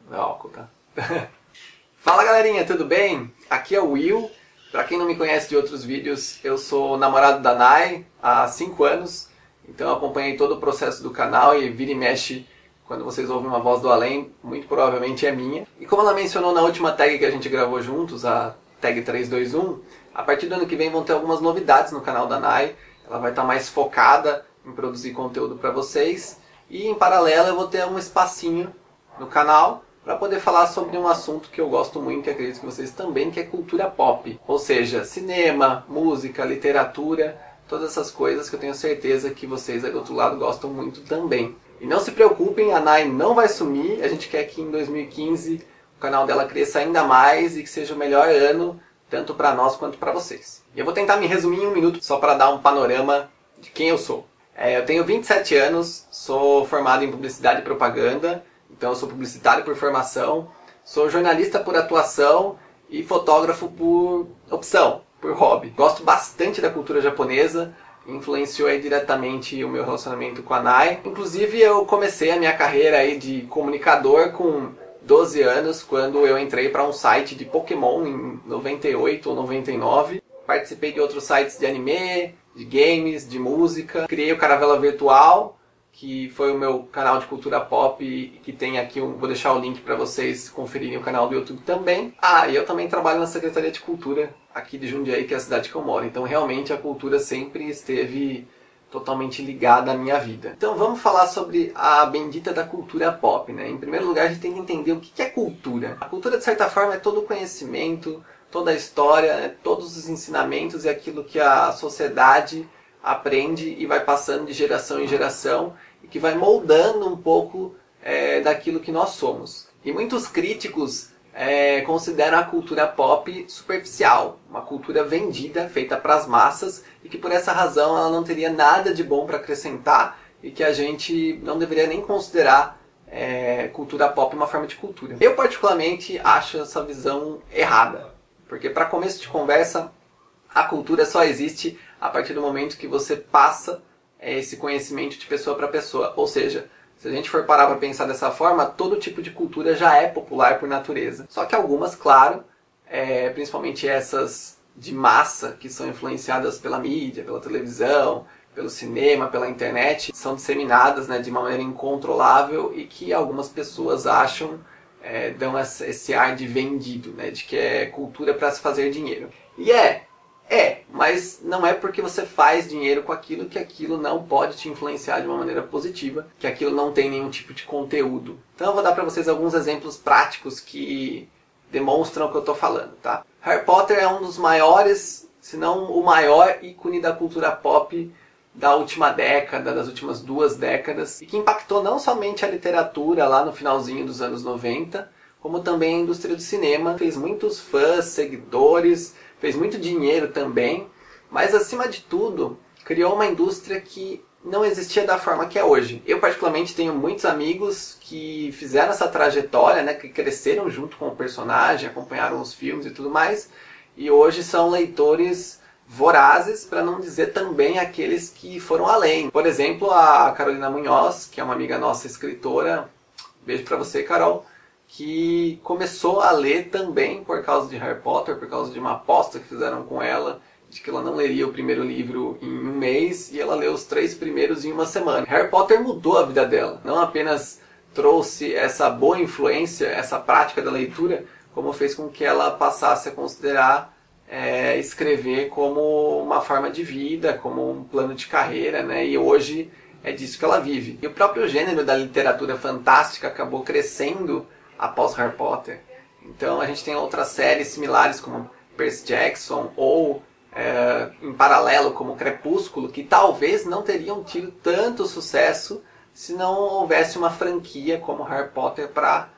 Não é álcool, tá? Fala galerinha, tudo bem? Aqui é o Will. Pra quem não me conhece de outros vídeos, eu sou namorado da Nai há 5 anos. Então eu acompanhei todo o processo do canal e vira e mexe, quando vocês ouvem uma voz do além, muito provavelmente é minha. E como ela mencionou na última tag que a gente gravou juntos, a tag 321, a partir do ano que vem vão ter algumas novidades no canal da Nai. Ela vai estar mais focada em produzir conteúdo para vocês. E em paralelo eu vou ter um espacinho no canal para poder falar sobre um assunto que eu gosto muito e acredito que vocês também, que é cultura pop. Ou seja, cinema, música, literatura, todas essas coisas que eu tenho certeza que vocês aí do outro lado gostam muito também. E não se preocupem, a Nai não vai sumir, a gente quer que em 2015 o canal dela cresça ainda mais e que seja o melhor ano, tanto para nós quanto para vocês. E eu vou tentar me resumir em um minuto só para dar um panorama de quem eu sou. Eu tenho 27 anos, sou formado em publicidade e propaganda, então eu sou publicitário por formação, sou jornalista por atuação e fotógrafo por opção, por hobby. Gosto bastante da cultura japonesa, influenciou aí diretamente o meu relacionamento com a Nai. Inclusive eu comecei a minha carreira aí de comunicador com 12 anos, quando eu entrei para um site de Pokémon em 98 ou 99. Participei de outros sites de anime, de games, de música. Criei o Caravela Virtual, que foi o meu canal de cultura pop, e que tem aqui, vou deixar o link para vocês conferirem o canal do YouTube também. E eu também trabalho na Secretaria de Cultura aqui de Jundiaí, que é a cidade que eu moro. Então realmente a cultura sempre esteve totalmente ligada à minha vida. Então vamos falar sobre a bendita da cultura pop, né? Em primeiro lugar, a gente tem que entender o que é cultura. A cultura, de certa forma, é todo o conhecimento, toda a história, né? Todos os ensinamentos e aquilo que a sociedade aprende e vai passando de geração em geração e que vai moldando um pouco daquilo que nós somos. E muitos críticos consideram a cultura pop superficial, uma cultura vendida, feita para as massas, e que por essa razão ela não teria nada de bom para acrescentar e que a gente não deveria nem considerar cultura pop uma forma de cultura. Eu particularmente acho essa visão errada, porque para começo de conversa, a cultura só existe a partir do momento que você passa esse conhecimento de pessoa para pessoa. Ou seja, se a gente for parar para pensar dessa forma, todo tipo de cultura já é popular por natureza. Só que algumas, claro, principalmente essas de massa, que são influenciadas pela mídia, pela televisão, pelo cinema, pela internet, são disseminadas, né, de uma maneira incontrolável e que algumas pessoas acham, dão esse ar de vendido, né, de que é cultura para se fazer dinheiro. E mas não é porque você faz dinheiro com aquilo que aquilo não pode te influenciar de uma maneira positiva, que aquilo não tem nenhum tipo de conteúdo. Então eu vou dar para vocês alguns exemplos práticos que demonstram o que eu estou falando, tá? Harry Potter é um dos maiores, se não o maior ícone da cultura pop da última década, das últimas 2 décadas, e que impactou não somente a literatura lá no finalzinho dos anos 90, como também a indústria do cinema, fez muitos fãs, seguidores, fez muito dinheiro também, mas acima de tudo, criou uma indústria que não existia da forma que é hoje. Eu particularmente tenho muitos amigos que fizeram essa trajetória, né, que cresceram junto com o personagem, acompanharam os filmes e tudo mais, e hoje são leitores vorazes, para não dizer também aqueles que foram além. Por exemplo, a Carolina Munhoz, que é uma amiga nossa escritora, beijo para você, Carol, que começou a ler também por causa de Harry Potter, por causa de uma aposta que fizeram com ela, de que ela não leria o primeiro livro em um mês, e ela leu os 3 primeiros em uma semana. Harry Potter mudou a vida dela, não apenas trouxe essa boa influência, essa prática da leitura, como fez com que ela passasse a considerar escrever como uma forma de vida, como um plano de carreira, né? E hoje é disso que ela vive. E o próprio gênero da literatura fantástica acabou crescendo após Harry Potter. Então a gente tem outras séries similares como Percy Jackson ou em paralelo como Crepúsculo, que talvez não teriam tido tanto sucesso se não houvesse uma franquia como Harry Potter para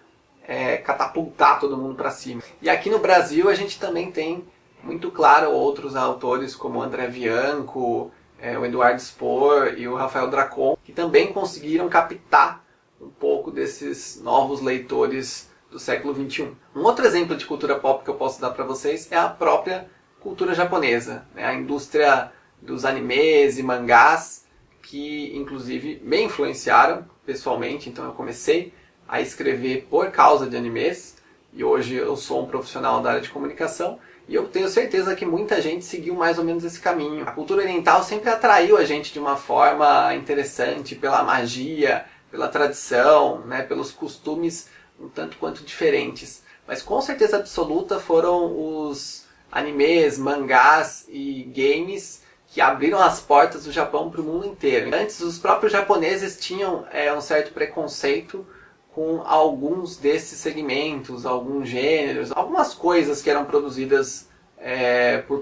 catapultar todo mundo para cima. E aqui no Brasil a gente também tem muito claro outros autores como André Bianco, o Eduardo Spohr e o Rafael Dracon, que também conseguiram captar um pouco desses novos leitores do século XXI. Um outro exemplo de cultura pop que eu posso dar para vocês é a própria cultura japonesa, né? A indústria dos animes e mangás, que inclusive me influenciaram pessoalmente, então eu comecei a escrever por causa de animes, e hoje eu sou um profissional da área de comunicação, e eu tenho certeza que muita gente seguiu mais ou menos esse caminho. A cultura oriental sempre atraiu a gente de uma forma interessante, pela magia, pela tradição, né, pelos costumes um tanto quanto diferentes. Mas com certeza absoluta foram os animes, mangás e games que abriram as portas do Japão para o mundo inteiro. Antes, os próprios japoneses tinham um certo preconceito com alguns desses segmentos, alguns gêneros, algumas coisas que eram produzidas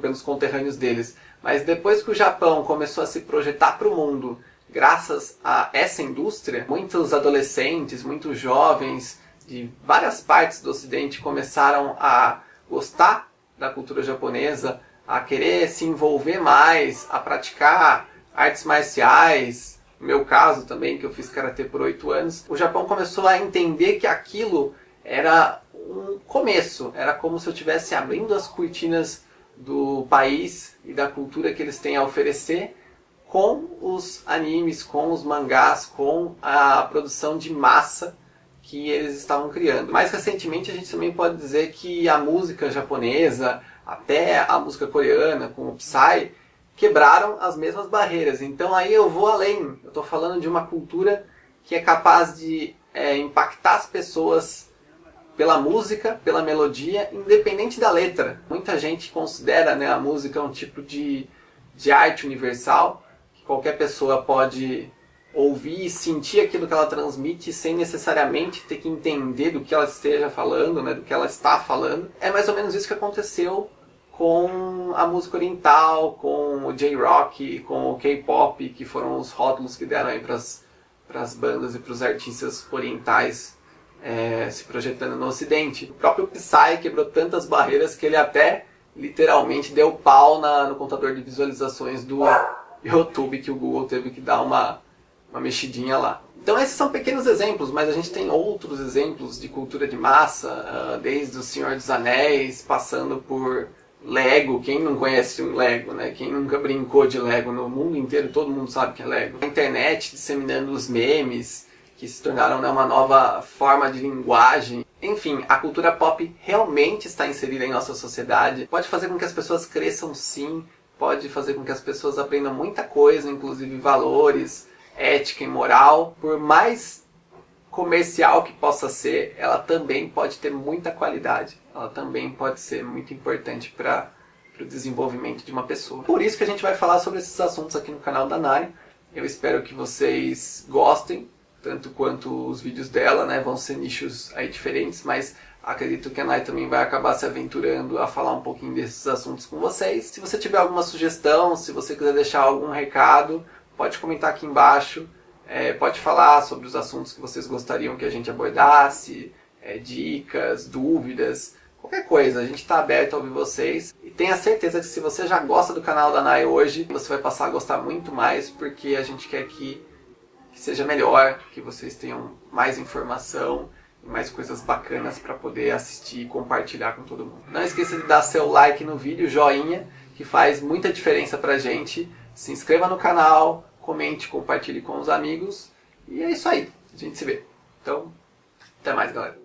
pelos conterrâneos deles. Mas depois que o Japão começou a se projetar para o mundo, graças a essa indústria, muitos adolescentes, muitos jovens de várias partes do Ocidente começaram a gostar da cultura japonesa, a querer se envolver mais, a praticar artes marciais. No meu caso também, que eu fiz karatê por 8 anos, o Japão começou a entender que aquilo era um começo, era como se eu estivesse abrindo as cortinas do país e da cultura que eles têm a oferecer com os animes, com os mangás, com a produção de massa que eles estavam criando. Mais recentemente a gente também pode dizer que a música japonesa, até a música coreana, com o Psy, quebraram as mesmas barreiras. Então aí eu vou além. Eu estou falando de uma cultura que é capaz de impactar as pessoas pela música, pela melodia, independente da letra. Muita gente considera, né, a música um tipo de arte universal, que qualquer pessoa pode ouvir e sentir aquilo que ela transmite sem necessariamente ter que entender do que ela esteja falando, né, do que ela está falando. É mais ou menos isso que aconteceu com a música oriental, com o J-Rock, com o K-Pop, que foram os rótulos que deram aí para as bandas e para os artistas orientais se projetando no Ocidente. O próprio Psy quebrou tantas barreiras que ele até literalmente deu pau no contador de visualizações do YouTube, que o Google teve que dar uma mexidinha lá. Então esses são pequenos exemplos, mas a gente tem outros exemplos de cultura de massa, desde o Senhor dos Anéis, passando por Lego. Quem não conhece um Lego, né? Quem nunca brincou de Lego no mundo inteiro, todo mundo sabe que é Lego. A internet disseminando os memes, que se tornaram, né, uma nova forma de linguagem. Enfim, a cultura pop realmente está inserida em nossa sociedade. Pode fazer com que as pessoas cresçam, sim. Pode fazer com que as pessoas aprendam muita coisa, inclusive valores, ética e moral. Por mais comercial que possa ser, ela também pode ter muita qualidade. Ela também pode ser muito importante para o desenvolvimento de uma pessoa. Por isso que a gente vai falar sobre esses assuntos aqui no canal da Nai. Eu espero que vocês gostem, tanto quanto os vídeos dela, né? Vão ser nichos aí diferentes, mas acredito que a Nai também vai acabar se aventurando a falar um pouquinho desses assuntos com vocês. Se você tiver alguma sugestão, se você quiser deixar algum recado, pode comentar aqui embaixo. Pode falar sobre os assuntos que vocês gostariam que a gente abordasse, dicas, dúvidas, qualquer coisa. A gente está aberto a ouvir vocês. E tenha certeza que se você já gosta do canal da Nai hoje, você vai passar a gostar muito mais, porque a gente quer que seja melhor, que vocês tenham mais informação e mais coisas bacanas para poder assistir e compartilhar com todo mundo. Não esqueça de dar seu like no vídeo, joinha, que faz muita diferença pra gente. Se inscreva no canal, comente, compartilhe com os amigos. E é isso aí. A gente se vê. Então, até mais, galera.